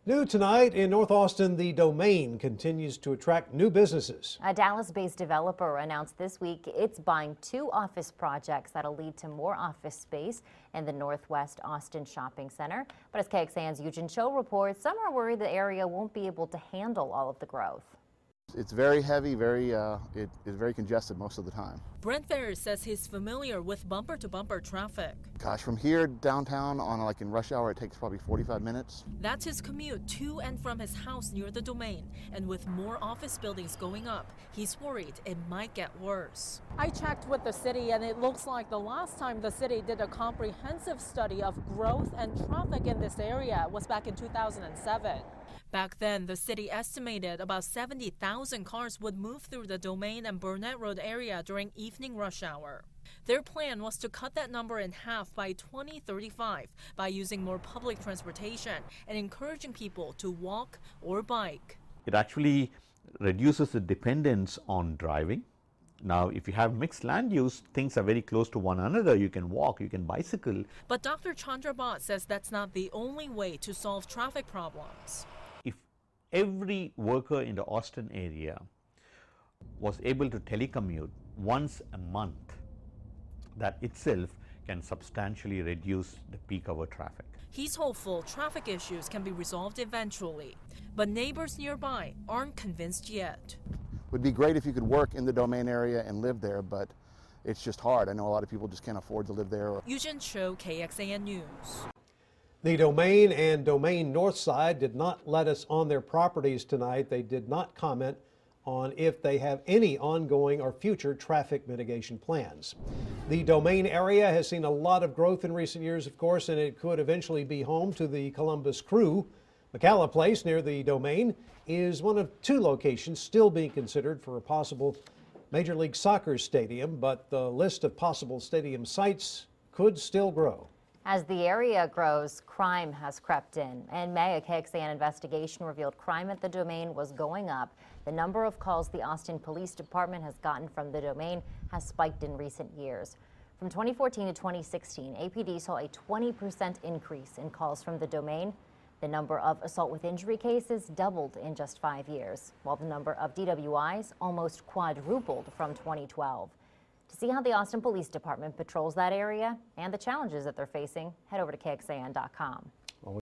New tonight in North Austin, the Domain continues to attract new businesses. A Dallas-based developer announced this week it's buying 2 office projects that'll lead to more office space in the Northwest Austin Shopping Center. But as KXAN's Eugene Cho reports, some are worried the area won't be able to handle all of the growth. It's very heavy, it is very congested most of the time. Brent Ferris says he's familiar with bumper-to-bumper traffic. Gosh, from here downtown in rush hour, it takes probably 45 minutes. That's his commute to and from his house near the Domain. And with more office buildings going up, he's worried it might get worse. I checked with the city, and it looks like the last time the city did a comprehensive study of growth and traffic in this area was back in 2007. Back then, the city estimated about 70,000 cars would move through the Domain and Burnett Road area during evening rush hour. Their plan was to cut that number in half by 2035 by using more public transportation and encouraging people to walk or bike. It actually reduces the dependence on driving. Now, if you have mixed land use, things are very close to one another. You can walk, you can bicycle. But Dr. Chandra Bhatt says that's not the only way to solve traffic problems. If every worker in the Austin area was able to telecommute once a month, that itself can substantially reduce the peak hour traffic. He's hopeful traffic issues can be resolved eventually, but neighbors nearby aren't convinced yet. It would be great if you could work in the Domain area and live there, but it's just hard. I know a lot of people just can't afford to live there. Eugene Cho, KXAN News. The Domain and Domain North Side did not let us on their properties tonight. They did not comment on if they have any ongoing or future traffic mitigation plans. The Domain area has seen a lot of growth in recent years, of course, and it could eventually be home to the Columbus Crew. McCalla Place near the Domain is one of 2 locations still being considered for a possible Major League Soccer stadium, but the list of possible stadium sites could still grow. As the area grows, crime has crept in. In May, a KXAN investigation revealed crime at the Domain was going up. The number of calls the Austin Police Department has gotten from the Domain has spiked in recent years. From 2014 to 2016, APD saw a 20% increase in calls from the Domain. The number of assault with injury cases doubled in just 5 years, while the number of DWIs almost quadrupled from 2012. To see how the Austin Police Department patrols that area and the challenges that they're facing, head over to KXAN.com.